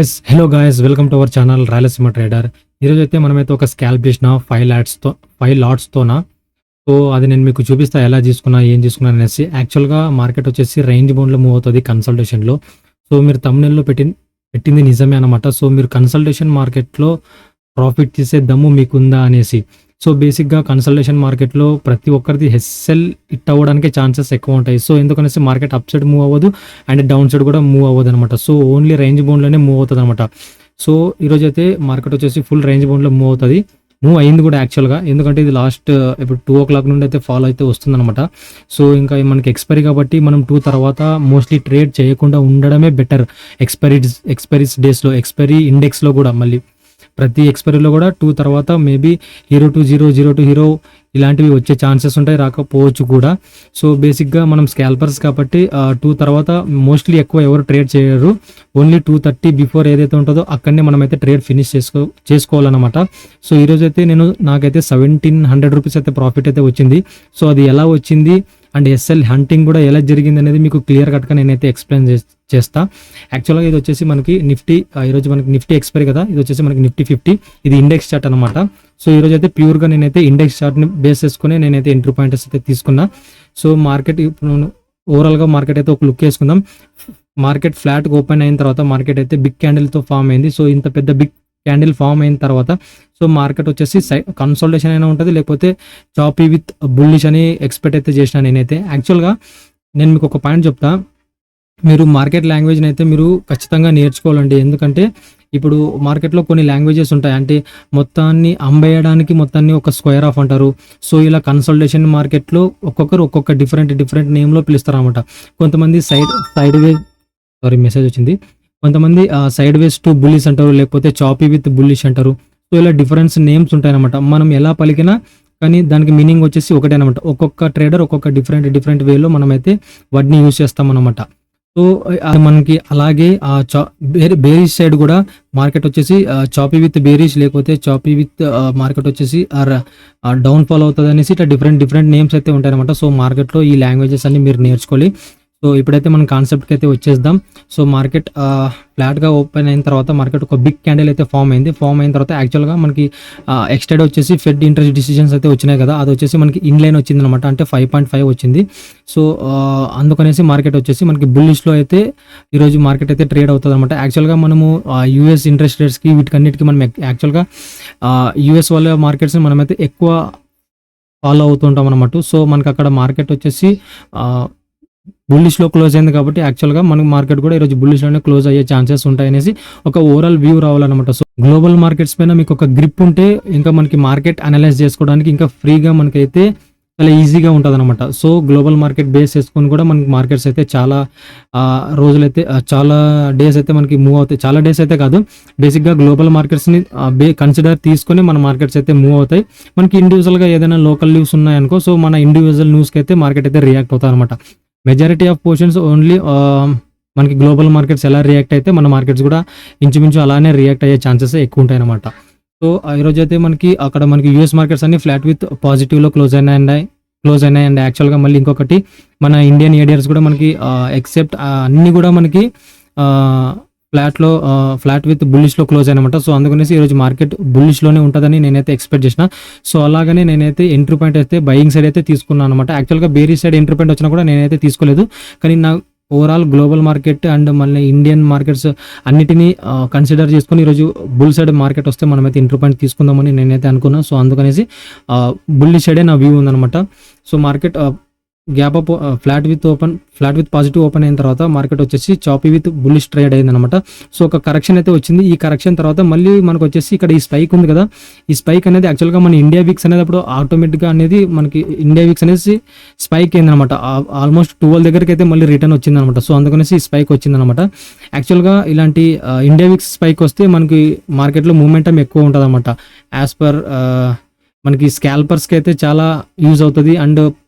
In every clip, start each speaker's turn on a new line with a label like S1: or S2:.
S1: Yes hello guys, welcome to our channel Rayalaseema trader. ఈరోజు అయితే మనమైతే ఒక స్కాల్ప్ చేసిన 5 లాట్స్తోనా. సో అది నేను మీకు చూపిస్తా ఎలా తీసుకున్నా ఏం తీసుకున్నా అనేసి. యాక్చువల్గా మార్కెట్ వచ్చేసి రేంజ్ బౌండ్లో మూవ్ అవుతుంది కన్సల్టేషన్లో. సో మీరు తమ్మునెల్లో పెట్టింది నిజమే అనమాట. సో మీరు కన్సల్టేషన్ మార్కెట్లో ప్రాఫిట్ తీసే దమ్ము మీకుందా అనేసి. సో బేసిక్గా కన్సల్టేషన్ మార్కెట్లో ప్రతి ఒక్కరిది హెస్ఎల్ హిట్ అవ్వడానికి ఛాన్సెస్ ఎక్కువ ఉంటాయి. సో ఎందుకనేసి మార్కెట్ అప్ సైడ్ మూవ్ అవ్వదు అండ్ డౌన్ సైడ్ కూడా మూవ్ అవ్వదు అనమాట. సో ఓన్లీ రేంజ్ బౌండ్లోనే మూవ్ అవుతుంది అనమాట. సో ఈరోజు అయితే మార్కెట్ వచ్చేసి ఫుల్ రేంజ్ బౌండ్లో మూవ్ అయింది కూడా యాక్చువల్గా. ఎందుకంటే ఇది లాస్ట్ ఇప్పుడు 2 o'clock నుండి అయితే ఫాలో అయితే వస్తుందన్నమాట. సో ఇంకా మనకి ఎక్స్పైరీ కాబట్టి మనం 2 తర్వాత మోస్ట్లీ ట్రేడ్ చేయకుండా ఉండడమే బెటర్. ఎక్స్పైరీస్ డేస్లో, ఎక్స్పైరీ ఇండెక్స్లో కూడా మళ్ళీ ప్రతి ఎక్స్పైరీలో కూడా 2 తర్వాత మేబీ హీరో ఇలాంటివి వచ్చే ఛాన్సెస్ ఉంటాయి, రాకపోవచ్చు కూడా. సో బేసిక్గా మనం స్కాల్పర్స్ కాబట్టి 2 తర్వాత మోస్ట్లీ ఎక్కువ ఎవరు ట్రేడ్ చేయరు. ఓన్లీ 2:30 బిఫోర్ ఏదైతే ఉంటుందో అక్కడనే మనమైతే ట్రేడ్ ఫినిష్ చేసుకోవాలన్నమాట. సో ఈరోజు అయితే నాకైతే 1700 రూపీస్ అయితే ప్రాఫిట్ అయితే వచ్చింది. సో అది ఎలా వచ్చింది అండ్ ఎస్ఎల్ హంటింగ్ కూడా ఎలా జరిగింది అనేది మీకు క్లియర్ కట్గా నేనైతే ఎక్స్ప్లెయిన్ చేస్తా. యాక్చువల్గా ఇది వచ్చేసి మనకి నిఫ్టీ, ఈరోజు మనకి నిఫ్టీ ఎక్స్పైరీ కదా, ఇది వచ్చేసి మనకి నిఫ్టీ 50, ఇది ఇండెక్స్ చార్ట్ అనమాట. సో ఈరోజు అయితే ప్యూర్గా నేనైతే ఇండెక్స్ చార్ట్ని బేస్ చేసుకుని నేనైతే ఎంట్రీ పాయింట్స్ అయితే తీసుకున్నా. సో మార్కెట్ ఇప్పుడు ఓవరాల్గా మార్కెట్ అయితే ఒక లుక్ వేసుకుందాం. మార్కెట్ ఫ్లాట్గా ఓపెన్ అయిన తర్వాత మార్కెట్ అయితే బిగ్ క్యాండిల్తో ఫామ్ అయింది. సో ఇంత పెద్ద బిగ్ క్యాండిల్ ఫామ్ అయిన తర్వాత సో మార్కెట్ వచ్చేసి కన్సల్టేషన్ అయినా ఉంటుంది, లేకపోతే చాపీ విత్ బుల్లిష్ అని ఎక్స్పెక్ట్ అయితే చేసిన నేనైతే. యాక్చువల్గా నేను మీకు ఒక పాయింట్ చెప్తా, మీరు మార్కెట్ లాంగ్వేజ్ని అయితే మీరు ఖచ్చితంగా నేర్చుకోవాలండి. ఎందుకంటే ఇప్పుడు మార్కెట్లో కొన్ని లాంగ్వేజెస్ ఉంటాయి, అంటే మొత్తాన్ని అమ్మేయడానికి మొత్తాన్ని ఒక స్క్వేర్ ఆఫ్ అంటారు. సో ఇలా కన్సల్టేషన్ మార్కెట్లో ఒక్కొక్కరు ఒక్కొక్క డిఫరెంట్ నేమ్లో పిలుస్తారు అనమాట. కొంతమంది మెసేజ్ వచ్చింది. కొంతమంది సైడ్ వేస్ టు బుల్లిష్ అంటారు, లేకపోతే చాపీ విత్ బుల్లిష్ అంటారు. సో ఇలా డిఫరెన్స్ నేమ్స్ ఉంటాయన్నమాట. మనం ఎలా పలికినా కానీ దానికి మీనింగ్ వచ్చేసి ఒకటే అనమాట. ఒక్కొక్క ట్రేడర్ ఒక్కొక్క డిఫరెంట్ వేలో మనమైతే వాటిని యూజ్ చేస్తాం అనమాట. సో మనకి అలాగే బేరిష్ సైడ్ కూడా మార్కెట్ వచ్చేసి చాపీ విత్ బేరిష్, లేకపోతే చాపీ విత్ మార్కెట్ వచ్చేసి డౌన్ ఫాల్ అవుతుంది అనేసి ఇట్లా డిఫరెంట్ నేమ్స్ అయితే ఉంటాయన్నమాట. సో మార్కెట్లో ఈ లాంగ్వేజెస్ అన్ని మీరు నేర్చుకోవాలి. సో ఇప్పుడైతే మనం కాన్సెప్ట్కి అయితే వచ్చేద్దాం. సో మార్కెట్ ఫ్లాట్గా ఓపెన్ అయిన తర్వాత మార్కెట్ ఒక బిగ్ క్యాండిల్ అయితే ఫామ్ అయిన తర్వాత యాక్చువల్గా మనకి ఎక్స్టెండ్ వచ్చేసి ఫెడ్ ఇంట్రెస్ట్ డిసిజన్స్ అయితే వచ్చినాయి కదా, అది వచ్చేసి మనకి ఇన్లైన్ వచ్చింది అనమాట, అంటే 5.5 వచ్చింది. సో అందుకనేసి మార్కెట్ వచ్చేసి మనకి బుల్లిష్లో అయితే ఈరోజు మార్కెట్ అయితే ట్రేడ్ అవుతుంది అనమాట. యాక్చువల్గా మనము యూఎస్ ఇంట్రెస్ట్ రేట్స్కి వీటికన్నిటికీ మనం యాక్చువల్గా యూఎస్ వాళ్ళ మార్కెట్స్ని మనమైతే ఎక్కువ ఫాలో అవుతుంటాం అనమాట. సో మనకి అక్కడ మార్కెట్ వచ్చేసి బుల్లిష్లో క్లోజ్ అయింది కాబట్టి యాక్చువల్గా మనకి మార్కెట్ కూడా ఈరోజు బుల్లిష్లోనే క్లోజ్ అయ్యే ఛాన్సెస్ ఉంటాయనేసి ఒక ఓవరాల్ వ్యూ రావాలన్నమాట. సో గ్లోబల్ మార్కెట్స్ పైన మీకు ఒక గ్రిప్ ఉంటే ఇంకా మనకి మార్కెట్ అనలైజ్ చేసుకోవడానికి ఇంకా ఫ్రీగా మనకైతే చాలా ఈజీగా ఉంటుంది అనమాట. సో గ్లోబల్ మార్కెట్ బేస్ చేసుకొని కూడా మనకి మార్కెట్స్ అయితే చాలా రోజులైతే చాలా డేస్ అయితే మనకి మూవ్ అవుతాయి. చాలా డేస్ అయితే కాదు, బేసిక్గా గ్లోబల్ మార్కెట్స్ని కన్సిడర్ తీసుకొని మన మార్కెట్స్ అయితే మూవ్ అవుతాయి. మనకి ఇండివిజువల్గా ఏదైనా లోకల్ న్యూస్ ఉన్నాయనుకో, సో మన ఇండివిజువల్ న్యూస్కి అయితే మార్కెట్ అయితే రియాక్ట్ అవుతాయి అనమాట. మెజారిటీ ఆఫ్ పోర్షన్స్ ఓన్లీ మనకి గ్లోబల్ మార్కెట్స్ ఎలా రియాక్ట్ అయితే మన మార్కెట్స్ కూడా ఇంచుమించు అలానే రియాక్ట్ అయ్యే ఛాన్సెస్ ఎక్కువ ఉంటాయి అనమాట. సో ఈరోజు అయితే మనకి యూఎస్ మార్కెట్స్ అన్ని ఫ్లాట్ విత్ పాజిటివ్లో క్లోజ్ అయినాయి అండ్ యాక్చువల్గా మళ్ళీ ఇంకొకటి మన ఇండియన్ ఏడియర్స్ కూడా మనకి ఎక్సెప్ట్ అన్నీ కూడా మనకి ఫ్లాట్ విత్ బుల్లిష్లో క్లోజ్ అయినమాట. సో అందుకనేసి ఈరోజు మార్కెట్ బుల్లిష్లోనే ఉంటుందని నేనైతే ఎక్స్పెక్ట్ చేసిన. సో అలాగనే నేనైతే ఎంట్రీ పాయింట్ అయితే బయింగ్ సైడ్ అయితే తీసుకున్నాను అనమాట. యాక్చువల్గా బేరీ సైడ్ ఎంట్రీ పాయింట్ వచ్చినా కూడా నేనైతే తీసుకోలేదు, కానీ నా ఓవరాల్ గ్లోబల్ మార్కెట్ అండ్ మళ్ళీ ఇండియన్ మార్కెట్స్ అన్నిటినీ కన్సిడర్ చేసుకొని ఈరోజు బుల్ సైడ్ మార్కెట్ వస్తే మనమైతే ఎంట్రీ పాయింట్ తీసుకుందామని నేనైతే అనుకున్నాను. సో అందుకనేసి బుల్లిష్ సైడే నా వ్యూ ఉందనమాట. So market gap up flat with positive open అయిన తర్వాత మార్కెట్ వచ్చేసి చాపీ విత్ బుల్లిష్ ట్రేడ్ అయింది అనమాట. సో ఒక కరెక్షన్ అయితే వచ్చింది. ఈ కరెక్షన్ తర్వాత మళ్ళీ మనకు వచ్చేసి ఇక్కడ ఈ స్పైక్ ఉంది కదా, ఈ స్పైక్ అనేది యాక్చువల్గా మన ఇండియా వీక్స్ అనేది అప్పుడు ఆటోమేటిక్గా అనేది మనకి ఇండియా వీక్స్ అనేది స్పైక్ అయింది అనమాట. ఆల్మోస్ట్ 12 దగ్గరికి అయితే మళ్ళీ రిటర్న్ వచ్చింది అనమాట. సో అందుకనేసి ఈ స్పైక్ వచ్చింది అనమాట. యాక్చువల్గా ఇలాంటి ఇండియా వీక్స్ స్పైక్ వస్తే మనకి మార్కెట్లో మూమెంటం ఎక్కువ ఉంటుంది అనమాట. యాజ్ పర్ మనకి స్కాల్పర్స్కి అయితే చాలా యూజ్ అవుతుంది అండ్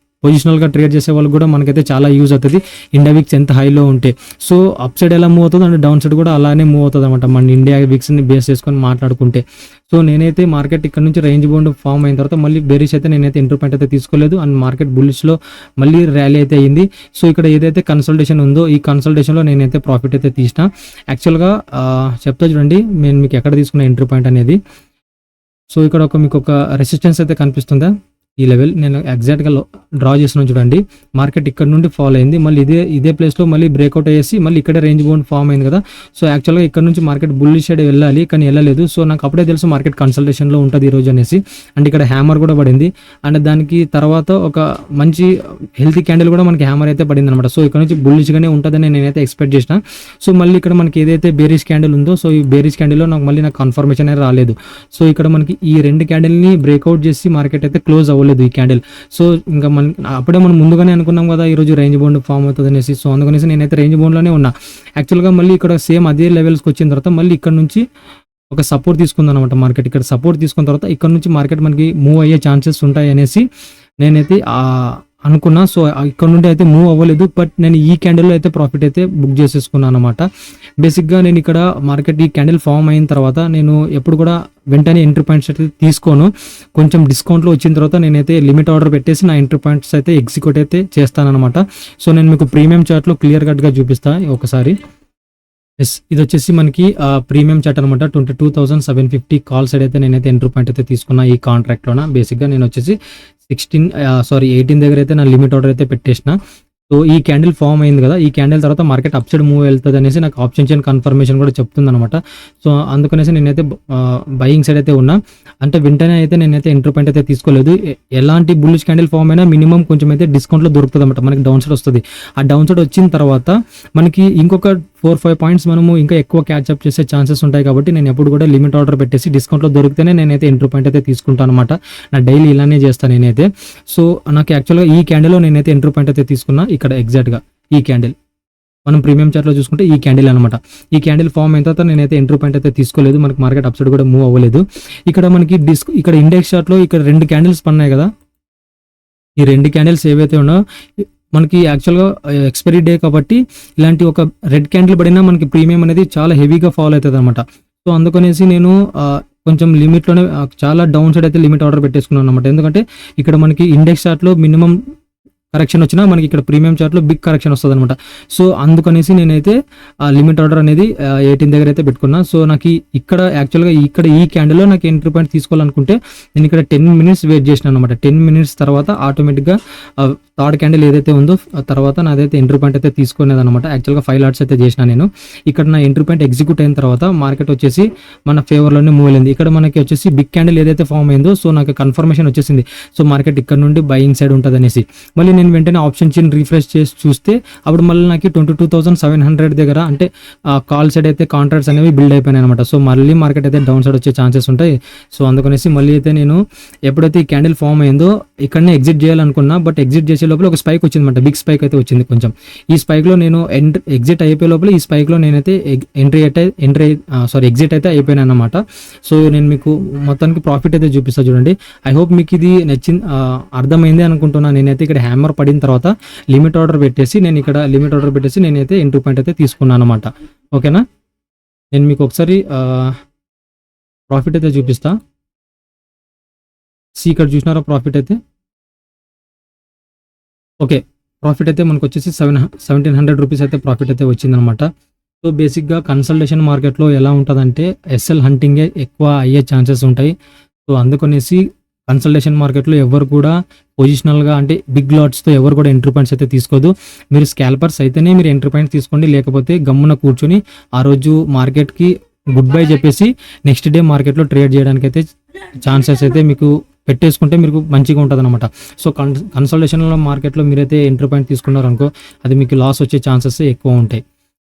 S1: పొజిషనల్గా ట్రేడ్ చేసే వాళ్ళు కూడా మనకైతే చాలా యూజ్ అవుతుంది ఇండియా వీక్స్ ఎంత హైలో ఉంటే. సో అప్ సైడ్ ఎలా మూవ్ అవుతుంది అండ్ డౌన్ సైడ్ కూడా అలానే మూవ్ అవుతుంది అనమాట మన ఇండియా వీక్స్ని బేస్ చేసుకొని మాట్లాడుకుంటే. సో నేనైతే మార్కెట్ ఇక్కడ నుంచి రేంజ్ బౌండ్ ఫామ్ అయిన తర్వాత మళ్ళీ బేరిష్ అయితే నేనైతే ఎంట్రీ పాయింట్ అయితే తీసుకోలేదు అండ్ మార్కెట్ బుల్లిష్లో మళ్ళీ ర్యాలీ అయితే అయింది. సో ఇక్కడ ఏదైతే కన్సల్టేషన్ ఉందో ఈ కన్సల్టేషన్లో నేనైతే ప్రాఫిట్ అయితే తీసిన. యాక్చువల్గా చెప్తా చూడండి నేను మీకు ఎక్కడ తీసుకున్న ఎంట్రీ పాయింట్ అనేది. సో ఇక్కడ మీకు ఒక రెసిస్టెన్స్ అయితే కనిపిస్తుందా, ఈ లెవెల్ నేను ఎగ్జాక్ట్గా డ్రా చేస్తున్నాను చూడండి. మార్కెట్ ఇక్కడ నుండి ఫాల్ అయింది, మళ్ళీ ఇదే ప్లేస్లో మళ్ళీ బ్రేక్అవుట్ అయ్యేసి మళ్ళీ ఇక్కడే రేంజ్ బౌండ్ ఫామ్ అయింది కదా. సో యాక్చువల్గా ఇక్కడ నుంచి మార్కెట్ బుల్లిష్ సైడ్ వెళ్ళాలి కానీ వెళ్ళలేదు. సో నాకు అప్పుడే తెలుసు మార్కెట్ కన్సల్టేషన్లో ఉంటుంది ఈరోజు అనేసి. అండ్ ఇక్కడ హ్యామర్ కూడా పడింది అండ్ దానికి తర్వాత ఒక మంచి హెల్తీ క్యాండిల్ కూడా మనకి హ్యామర్ అయితే పడింది అనమాట. సో ఇక్కడ నుంచి బుల్లిష్గానే ఉంటుందని నేనైతే ఎక్స్పెక్ట్ చేసిన. సో మళ్ళీ ఇక్కడ మనకి ఏదైతే బేరిష్ క్యాండిల్ ఉందో సో ఈ బేరిష్ క్యాండిల్లో నాకు కన్ఫర్మేషన్ అయితే రాలేదు. సో ఇక్కడ మనకి ఈ రెండు క్యాండిల్ని బ్రేక్అవుట్ చేసి మార్కెట్ అయితే క్లోజ్ అవ్వలేదు ఈ క్యాండిల్. సో ఇంకా అప్పుడే మనం ముందుగానే అనుకున్నాం కదా ఈరోజు రేంజ్ బౌండ్ ఫామ్ అవుతుంది అనేసి. సో అందుకనేసి నేనైతే రేంజ్ బౌండ్లోనే ఉన్నా. యాక్చువల్గా మళ్ళీ ఇక్కడ సేమ్ అదే లెవెల్స్కి వచ్చిన తర్వాత మళ్ళీ ఇక్కడ నుంచి ఒక సపోర్ట్ తీసుకుందాం అనమాట మార్కెట్. ఇక్కడ సపోర్ట్ తీసుకున్న తర్వాత ఇక్కడ నుంచి మార్కెట్ మనకి మూవ్ అయ్యే ఛాన్సెస్ ఉంటాయి అనేసి నేనైతే అనుకున్నా. సో ఇక్కడ నుండి అయితే మూవ్ అవ్వలేదు, బట్ నేను ఈ క్యాండిల్లో అయితే ప్రాఫిట్ అయితే బుక్ చేసేసుకున్నాను అనమాట. బేసిక్గా నేను ఇక్కడ మార్కెట్ ఈ క్యాండిల్ ఫామ్ అయిన తర్వాత నేను ఎప్పుడు కూడా వెంటనే ఎంట్రీ పాయింట్స్ అయితే తీసుకోను. కొంచెం డిస్కౌంట్లో వచ్చిన తర్వాత నేనైతే లిమిట్ ఆర్డర్ పెట్టేసి నా ఎంట్రీ పాయింట్స్ అయితే ఎగ్జిక్యూట్ అయితే చేస్తానన్నమాట. సో నేను మీకు ప్రీమియం చార్ట్లో క్లియర్ కట్గా చూపిస్తాను ఒకసారి. ఇది వచ్చేసి మనకి ప్రీమియం చార్ట్ అనమాట. 22,750 కాల్ సైడ్ అయితే నేనైతే ఎంట్రీ పాయింట్ అయితే తీసుకున్నా ఈ కాంట్రాక్ట్లోన. బేసిక్గా నేను వచ్చేసి 18 దగ్గర అయితే నా లిమిట్ ఆర్డర్ అయితే పెట్టేసిన. సో ఈ క్యాండిల్ ఫామ్ అయింది కదా, ఈ క్యాండిల్ తర్వాత మార్కెట్ అప్ సైడ్ మూవ్ వెళ్తుంది అనేసి నాకు ఆప్షన్ చైన్ కన్ఫర్మేషన్ కూడా చెప్తుంది అనమాట. సో అందుకనేసి నేనైతే బయింగ్ సైడ్ అయితే ఉన్నా. అంటే వెంటనే అయితే నేనైతే ఎంట్రీ పాయింట్ అయితే తీసుకోలేదు. ఎలాంటి బుల్లిష్ క్యాండిల్ ఫామ్ అయినా మినిమం కొంచెం అయితే డిస్కౌంట్లో దొరుకుతుంది అనమాట, మనకి డౌన్ సైడ్ వస్తుంది. ఆ డౌన్ సైడ్ వచ్చిన తర్వాత మనకి ఇంకొక 4-5 పాయింట్స్ మనము ఇంకా ఎక్కువ క్యాచ్అప్ చేసే ఛాన్సెస్ ఉంటాయి. కాబట్టి నేను ఎప్పుడు కూడా లిమిట్ ఆర్డర్ పెట్టేసి డిస్కౌంట్లో దొరికితేనే నేనైతే ఎంట్రీ పాయింట్ అయితే తీసుకుంటాను అనమాట. నా డైలీ ఇలానే చేస్తాను నేనైతే. సో నాకు యాక్చువల్గా ఈ క్యాండిల్లో నేనైతే ఎంట్రీ పాయింట్ అయితే తీసుకున్నా. ఇక్కడ ఎగ్జాక్ట్గా ఈ క్యాండిల్ మనం ప్రీమియం చార్ట్లో చూసుకుంటే ఈ క్యాండిల్ అనమాట. ఈ క్యాండిల్ ఫామ్ అయిన తర్వాత నేనైతే ఎంట్రీ పాయింట్ అయితే తీసుకోలేదు. మనకి మార్కెట్ అప్ సైడ్ కూడా మూవ్ అవ్వలేదు. ఇక్కడ మనకి ఇక్కడ ఇండెక్స్ చార్ట్లో ఇక్కడ 2 క్యాండిల్స్ పన్నాయి కదా, ఈ 2 క్యాండిల్స్ ఏవైతే ఉన్నాయో మనకి యాక్చువల్గా ఎక్స్పైరీ డే కాబట్టి ఇలాంటి ఒక రెడ్ క్యాండిల్ పడినా మనకి ప్రీమియం అనేది చాలా హెవీగా ఫాలో అవుతుంది అనమాట. సో అందుకనేసి నేను కొంచెం లిమిట్లోనే చాలా డౌన్ సైడ్ అయితే లిమిట్ ఆర్డర్ పెట్టేసుకున్నాను అనమాట. ఎందుకంటే ఇక్కడ మనకి ఇండెక్స్ చార్ట్లో మినిమం కరెక్షన్ వచ్చినా మనకి ఇక్కడ ప్రీమియం చార్ట్లో బిగ్ కరెక్షన్ వస్తుంది అనమాట. సో అందుకనేసి నేనైతే లిమిట్ ఆర్డర్ అనేది 18 దగ్గర అయితే పెట్టుకున్నా. సో నాకు ఇక్కడ యాక్చువల్గా ఇక్కడ ఈ క్యాండిల్లో నాకు ఎంట్రీ పాయింట్ తీసుకోవాలనుకుంటే నేను ఇక్కడ 10 మినిట్స్ వెయిట్ చేసినాను అనమాట. 10 మినిట్స్ తర్వాత ఆటోమేటిక్గా థర్డ్ క్యాండిల్ ఏదైతే ఉందో తర్వాత నాదైతే ఎంట్రీ పాయింట్ అయితే తీసుకునేది అనమాట. యాక్చువల్గా 5 లాట్స్ అయితే చేసిన నేను. ఇక్కడ నా ఎంట్రీ పాయింట్ ఎగ్జిక్యూట్ అయిన తర్వాత మార్కెట్ వచ్చేసి మన ఫేవర్లోనే మూవ్ అయింది. ఇక్కడ మనకి వచ్చేసి బిగ్ క్యాండిల్ ఏదైతే ఫామ్ అయిందో సో నాకు కన్ఫర్మేషన్ వచ్చేసింది. సో మార్కెట్ ఇక్కడ నుండి బయింగ్ సైడ్ ఉంటుంది అనేసి. మళ్ళీ నేను వెంటనే ఆప్షన్ చైన్ రిఫ్రెష్ చేసి చూస్తే అప్పుడు మళ్ళీ నాకు 22,700 దగ్గర అంటే కాల్ సైడ్ అయితే కాంట్రాక్ట్స్ అనేవి బిల్డ్ అయిపోయినాయి అనమాట. సో మళ్ళీ మార్కెట్ అయితే డౌన్ సైడ్ వచ్చే ఛాన్సెస్ ఉంటాయి. సో అందుకనేసి మళ్ళీ అయితే నేను ఎప్పుడైతే ఈ క్యాండిల్ ఫామ్ అయిందో ఇక్కడనే ఎగ్జిట్ చేయాలనుకున్నా, బట్ ఎగ్జిట్ చేసే లోపల ఒక స్పైక్ వచ్చింది అనమాట. బిగ్ స్పైక్ అయితే వచ్చింది కొంచెం. ఈ స్పైక్లో నేను ఎగ్జిట్ అయిపోయే లోపల ఈ స్పైక్లో నేనైతే ఎగ్జిట్ అయితే అయిపోయినా అనమాట. సో నేను మీకు మొత్తానికి ప్రాఫిట్ అయితే చూపిస్తా చూడండి. ఐ హోప్ మీకు ఇది నచ్చింది, అర్థమైంది అనుకుంటున్నాను. నేనైతే ఇక్కడ హ్యామర్ పడిన తర్వాత లిమిట్ ఆర్డర్ పెట్టేసి నేనైతే ఎంట్రీ పాయింట్ అయితే తీసుకున్నాను అనమాట. ఓకేనా, నేను మీకు ఒకసారి ప్రాఫిట్ అయితే చూపిస్తా. ఇక్కడ చూసినారా ప్రాఫిట్ అయితే. ఓకే, ప్రాఫిట్ అయితే మనకు వచ్చేసి 1700 రూపీస్ అయితే ప్రాఫిట్ అయితే వచ్చిందనమాట. సో బేసిక్గా కన్సల్టేషన్ మార్కెట్లో ఎలా ఉంటుందంటే ఎస్ఎల్ హంటింగే ఎక్కువ అయ్యే ఛాన్సెస్ ఉంటాయి. సో అందుకనేసి కన్సల్టేషన్ మార్కెట్లో ఎవరు కూడా పొజిషనల్గా అంటే బిగ్ లాట్స్తో ఎవరు కూడా ఎంట్రీ పాయింట్స్ అయితే తీసుకోదు. మీరు స్కాల్పర్స్ అయితేనే మీరు ఎంట్రీ పాయింట్స్ తీసుకోండి, లేకపోతే గమ్మున కూర్చొని ఆ రోజు మార్కెట్కి గుడ్ బై చెప్పేసి నెక్స్ట్ డే మార్కెట్లో ట్రేడ్ చేయడానికి అయితే ఛాన్సెస్ అయితే మీకు పెట్టేసుకుంటే మీకు మంచిగా ఉంటుంది అనమాట. సో కన్సల్టేషన్ మార్కెట్లో మీరైతే ఎంట్రీ పాయింట్ తీసుకున్నారనుకో అది మీకు లాస్ వచ్చే ఛాన్సెస్ ఎక్కువ ఉంటాయి.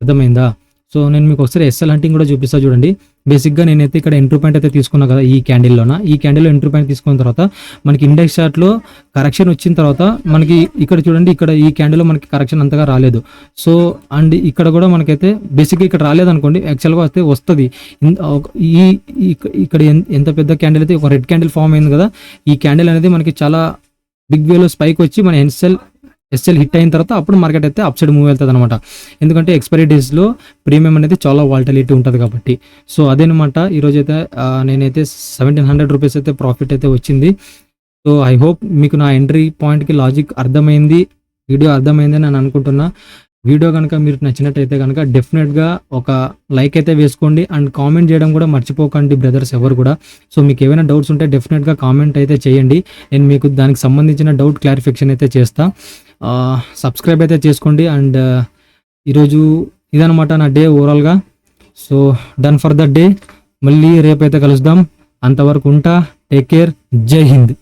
S1: అర్థమైందా? సో నేను మీకు ఒకసారి ఎస్ఎల్ హంటింగ్ కూడా చూపిస్తా చూడండి. బేసిక్గా నేనైతే ఇక్కడ ఎంట్రీ పాయింట్ అయితే తీసుకున్నా కదా ఈ క్యాండిల్లో ఎంట్రీ పాయింట్ తీసుకున్న తర్వాత మనకి ఇండెక్స్ చార్ట్లో కరెక్షన్ వచ్చిన తర్వాత మనకి ఇక్కడ చూడండి, ఇక్కడ ఈ క్యాండిల్లో మనకి కరెక్షన్ అంతగా రాలేదు. సో అండ్ ఇక్కడ కూడా మనకైతే బేసిక్గా ఇక్కడ రాలేదు అనుకోండి, యాక్చువల్గా అయితే వస్తుంది. ఇక్కడ ఎంత పెద్ద క్యాండిల్ అయితే ఒక రెడ్ క్యాండిల్ ఫామ్ అయింది కదా, ఈ క్యాండిల్ అనేది మనకి చాలా బిగ్ వేలో స్పైక్ వచ్చి మన ఎన్సెల్ ఎస్ఎల్ హిట్ అయిన తర్వాత అప్పుడు మార్కెట్ అయితే అప్ సైడ్ మూవ్ వెళ్తుంది అనమాట. ఎందుకంటే ఎక్స్పైరీ డేస్లో ప్రీమియం అనేది చాలా వాల్టిలిటీ ఉంటుంది కాబట్టి. సో అదేనమాట ఈరోజు అయితే నేనైతే 1700 రూపీస్ అయితే ప్రాఫిట్ అయితే వచ్చింది. సో ఐ హోప్ మీకు నా ఎంట్రీ పాయింట్కి లాజిక్ అర్థమైంది, వీడియో అర్థమైంది అని నేను అనుకుంటున్నా. వీడియో కనుక మీరు నచ్చినట్టయితే కనుక డెఫినెట్గా ఒక లైక్ అయితే వేసుకోండి అండ్ కామెంట్ చేయడం కూడా మర్చిపోకండి బ్రదర్స్ ఎవరు కూడా. సో మీకు ఏమైనా డౌట్స్ ఉంటే డెఫినెట్గా కామెంట్ అయితే చేయండి, నేను మీకు దానికి సంబంధించిన డౌట్ క్లారిఫికేషన్ అయితే చేస్తా. సబ్స్క్రైబ్ అయితే చేసుకోండి. అండ్ ఈరోజు ఇదనమాట నా డే ఓవరాల్గా. So done for the day. మళ్ళీ రేపైతే కలుద్దాం. అంతవరకు ఉంటా. Take care. జై హింద్.